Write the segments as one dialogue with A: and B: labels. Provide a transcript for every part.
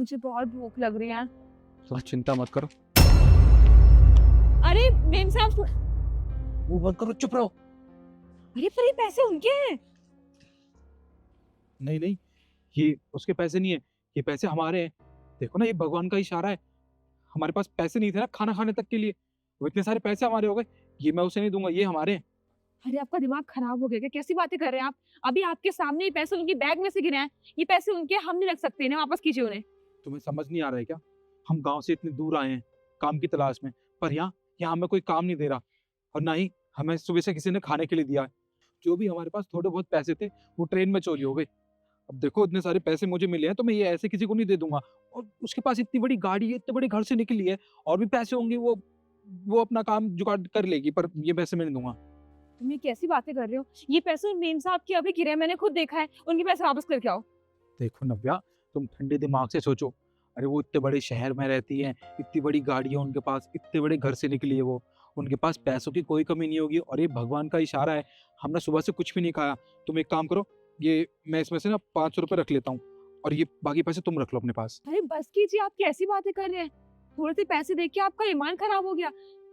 A: मुझे बहुत भूख लग रही है।
B: थोड़ा चिंता मत करो।
A: अरे मेम साहब,
B: वो बंद करो, चुप रहो।
A: अरे पर ये पैसे उनके हैं।
B: नहीं नहीं, ये उसके पैसे नहीं है, ये पैसे हमारे हैं। देखो ना, ये भगवान का इशारा है। हमारे पास पैसे नहीं थे ना खाना खाने तक के लिए, वो इतने सारे पैसे हमारे हो गए। ये मैं उसे नहीं दूंगा, ये हमारे हैं।
A: अरे आपका दिमाग खराब हो गया क्या? कैसी बातें कर रहे हैं आप? अभी आपके सामने ये पैसे उनकी बैग में से गिरे हैं। ये पैसे उनके, हम नहीं रख सकते ना, वापस कीजिए उन्हें।
B: तुम्हें समझ नहीं आ रहा है क्या? हम गांव से इतनी दूर आए हैं काम की तलाश में, पर यहाँ यहाँ हमें कोई काम नहीं दे रहा, और ना ही हमें सुबह से किसी ने खाने के लिए दिया है। जो भी हमारे पास थोड़े बहुत पैसे थे वो ट्रेन में चोरी हो गए। अब देखो, इतने सारे पैसे मुझे मिले हैं तो मैं ये ऐसे किसी को नहीं दे दूंगा। और उसके पास इतनी बड़ी गाड़ी है, इतने बड़े घर से निकली है, और भी पैसे होंगे, वो अपना काम जुगाड़ कर लेगी, पर ये पैसे मैं नहीं दूंगा।
A: तुम ये कैसी बातें कर रहे हो? ये पैसे मेम साहब के अभी गिरे हैं, मैंने खुद देखा है। उनके पैसे वापस करके आओ।
B: देखो नव्या, तुम ठंडे दिमाग से सोचो। अरे वो इतने बड़े शहर में रहती है, इतनी बड़ी गाड़ी है उनके पास, इतने बड़े घर से निकली है वो, उनके पास पैसों की कोई कमी नहीं होगी। और ये भगवान का इशारा है, हमने सुबह से कुछ भी नहीं खाया। तुम एक काम करो, ये मैं इसमें से ना 500 रुपये रख लेता हूँ, और ये बाकी पैसे तुम रख लो अपने पास।
A: अरे बस कीजिए, आप कैसी बातें कर रहे हैं? थोड़े से पैसे देख के आपका ईमान खराब हो गया।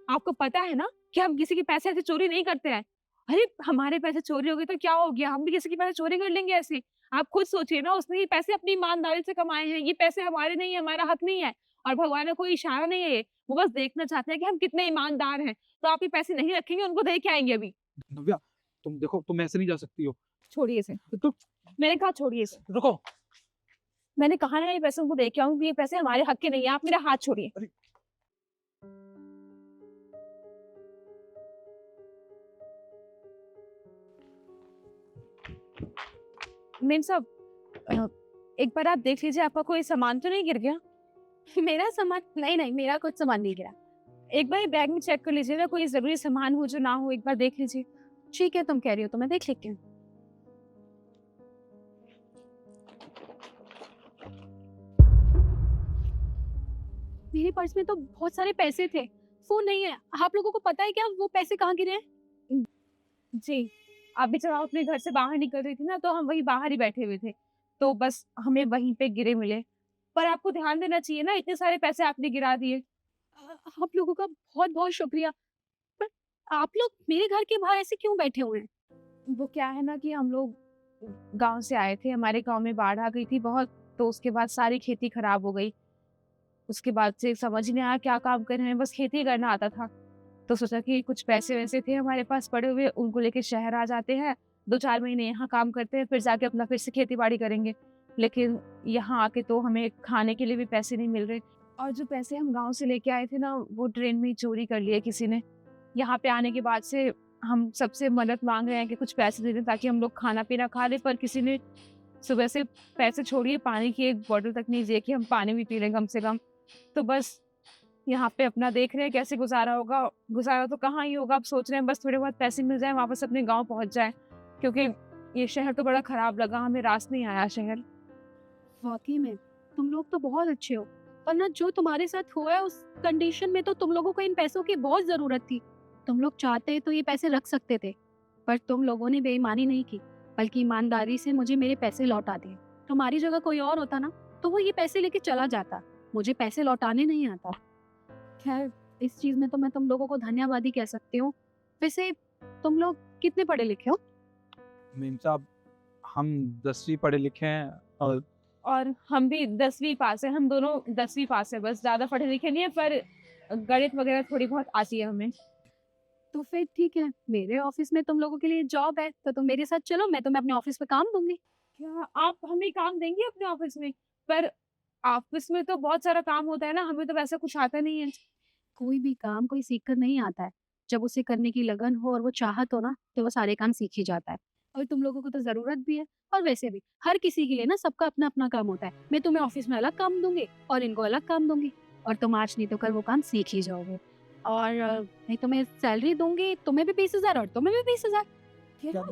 A: आपको पता है ना कि हम किसी के पैसे ऐसे चोरी नहीं करते हैं। अरे हमारे पैसे चोरी हो गए तो क्या हो गया? हम भी किसी के पैसे चोरी कर लेंगे ऐसे? आप खुद सोचिए ना, उसने ये पैसे अपनी ईमानदारी से कमाए हैं। ये पैसे हमारे नहीं है, हमारा हक नहीं है। और भगवान का कोई इशारा नहीं है ये। वो बस देखना चाहते हैं कि हम कितने ईमानदार हैं। तो आप ये पैसे नहीं रखेंगे, उनको दे के आएंगे अभी।
B: नव्या, तुम देखो, तुम ऐसे नहीं जा सकती हो।
A: छोड़िए इसे।
B: तुम
A: मैंने कहा छोड़िए इसे।
B: रुको।
A: मैंने कहा ना, ये पैसे उनको दे के आऊंगी। ये पैसे हमारे हक के नहीं है, आप मेरा हाथ छोड़िए। मेम साहब, एक बार आप देख लीजिए, आपका कोई सामान तो नहीं गिर गया?
C: मेरा सामान? नहीं नहीं, मेरा कुछ सामान नहीं गिरा।
A: एक बार बैग में चेक कर लीजिए ना, कोई जरूरी सामान हो जो ना हो, एक बार देख लीजिए।
C: ठीक है, तुम कह रही हो तो मैं देख लेती हूँ। मेरे पर्स में तो बहुत सारे पैसे थे, फोन नहीं है। आप लोगों को पता है क्या वो पैसे कहाँ गिरे हैं?
A: जी, अभी जब आप अपने घर से बाहर निकल रही थी ना, तो हम वही बाहर ही बैठे हुए थे, तो बस हमें वहीं पे गिरे मिले। पर आपको ध्यान देना चाहिए ना, इतने सारे पैसे आपने गिरा दिए।
C: आप लोगों का बहुत बहुत शुक्रिया, पर आप लोग मेरे घर के बाहर ऐसे क्यों बैठे हुए हैं?
A: वो क्या है ना कि हम लोग गांव से आए थे, हमारे गांव में बाढ़ आ गई थी बहुत, तो उसके बाद सारी खेती खराब हो गई। उसके बाद से समझ ही नहीं आया क्या काम करें, हमें बस खेती करना आता था। तो सोचा कि कुछ पैसे वैसे थे हमारे पास पड़े हुए, उनको लेके शहर आ जाते हैं, 2-4 महीने यहाँ काम करते हैं, फिर जाके अपना फिर से खेती बाड़ी करेंगे। लेकिन यहाँ आके तो हमें खाने के लिए भी पैसे नहीं मिल रहे, और जो पैसे हम गांव से लेके आए थे ना, वो ट्रेन में ही चोरी कर लिए किसी ने। यहाँ पे आने के बाद से हम सबसे मदद मांग रहे हैं कि कुछ पैसे दे दें ताकि हम लोग खाना पीना खा लें, पर किसी ने सुबह से पैसे छोड़िए, पानी की एक बॉटल तक नहीं दिए कि हम पानी भी पी लें कम से कम। तो बस यहाँ पे अपना देख रहे हैं कैसे गुजारा होगा। गुजारा तो कहाँ ही होगा, अब सोच रहे हैं बस थोड़े बहुत पैसे मिल जाए, वापस अपने गांव पहुंच जाए, क्योंकि ये शहर तो बड़ा खराब लगा हमें, रास नहीं आया शहर।
C: वाकई में तुम लोग तो बहुत अच्छे हो, पर ना जो तुम्हारे साथ हुआ है उस कंडीशन में तो तुम लोगों को इन पैसों की बहुत जरूरत थी। तुम लोग चाहते तो ये पैसे रख सकते थे, पर तुम लोगों ने बेईमानी नहीं की, बल्कि ईमानदारी से मुझे मेरे पैसे लौटा दिए। तुम्हारी जगह कोई और होता ना तो वो ये पैसे लेके चला जाता, मुझे पैसे लौटाने नहीं आता। खैर, इस चीज में तो मैं तुम लोगों को धन्यवाद ही कह सकती हूँ। वैसे तुम लोग कितने पढ़े लिखे हो?
B: मेम साहब, हम 10वीं पढ़े लिखे हैं,
A: और हम भी 10वीं पास है, हम दोनों 10वीं पास है, बस ज्यादा पढ़े लिखे नहीं है, पर गणित वगैरह थोड़ी बहुत आती है हमें।
C: तो फिर ठीक है, मेरे ऑफिस में तुम लोगों के लिए जॉब है, तो तुम मेरे साथ चलो, मैं तुम्हें अपने ऑफिस पे काम दूंगी।
A: क्या आप हमें काम देंगे अपने ऑफिस में? पर ऑफिस में तो बहुत सारा काम होता है ना, हमें तो वैसा कुछ आता नहीं है।
C: कोई भी काम कोई सीख कर नहीं आता है, जब उसे करने की लगन हो और वो चाहत हो ना, तो वो सारे काम सीख ही जाता है। और तुम लोगों को तो जरूरत भी है, और वैसे भी हर किसी के लिए ना सबका अपना अपना काम होता है। मैं तुम्हें ऑफिस में अलग काम दूंगी और इनको अलग काम दूंगी, और तुम आज नहीं तो कल वो काम सीख ही जाओगे। और मैं तुम्हें सैलरी दूंगी, तुम्हें भी 20,000 और तुम्हें भी 20,000।
B: क्या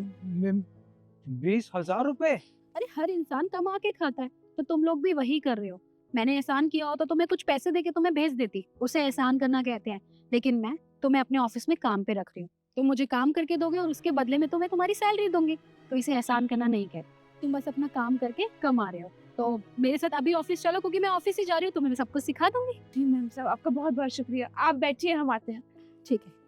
B: 20,000 रुपए?
C: अरे हर इंसान कमा के खाता है, तो तुम लोग भी वही कर रहे हो। मैंने एहसान किया हो तो तुम्हें कुछ पैसे देके तुम्हें भेज देती, उसे एहसान करना कहते हैं। लेकिन मैं तुम्हें अपने ऑफिस में काम पे रख रही हूँ, तुम मुझे काम करके दोगे और उसके बदले में तुम्हें तुम्हारी सैलरी दूंगी, तो इसे एहसान करना नहीं कहते। तुम बस अपना काम करके कमा रहे हो, तो मेरे साथ अभी ऑफिस चलो, क्योंकि मैं ऑफिस ही जा रही हूँ, तो मैं सब कुछ सिखा दूंगी।
A: जी मैम साहब, आपका बहुत बहुत शुक्रिया। आप बैठिए, हम आते हैं।
C: ठीक है।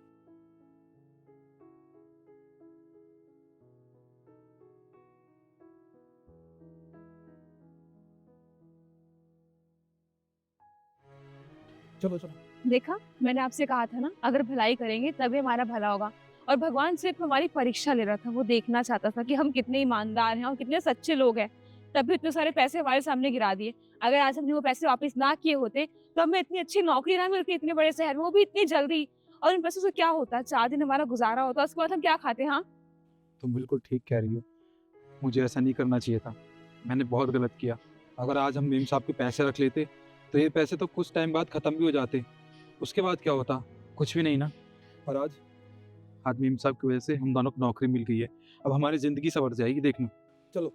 B: चलो चलो।
A: देखा, मैंने आपसे कहा था ना, अगर भलाई करेंगे तभी हमारा भला होगा। और भगवान सिर्फ हमारी परीक्षा ले रहा था, वो देखना चाहता था कि हम कितने ईमानदार हैं और कितने सच्चे लोग हैं। तभी इतने सारे पैसे हमारे सामने गिरा दिए। अगर आज हमने वो पैसे वापस ना किए होते तो हमें इतनी अच्छी नौकरी ना मिलती इतने बड़े शहर में, वो भी इतनी जल्दी। और इन पैसों से क्या होता, 4 दिन हमारा गुजारा होता, उसके बाद हम क्या खाते। हाँ,
B: तुम बिल्कुल ठीक कह रही हो, मुझे ऐसा नहीं करना चाहिए था, मैंने बहुत गलत किया। अगर आज हम मेम साहब के पैसे रख लेते तो ये पैसे तो कुछ टाइम बाद ख़त्म भी हो जाते, उसके बाद क्या होता, कुछ भी नहीं ना। और आज मेम साहब की वजह से हम दोनों को नौकरी मिल गई है, अब हमारी ज़िंदगी संवर जाएगी, देखना। चलो।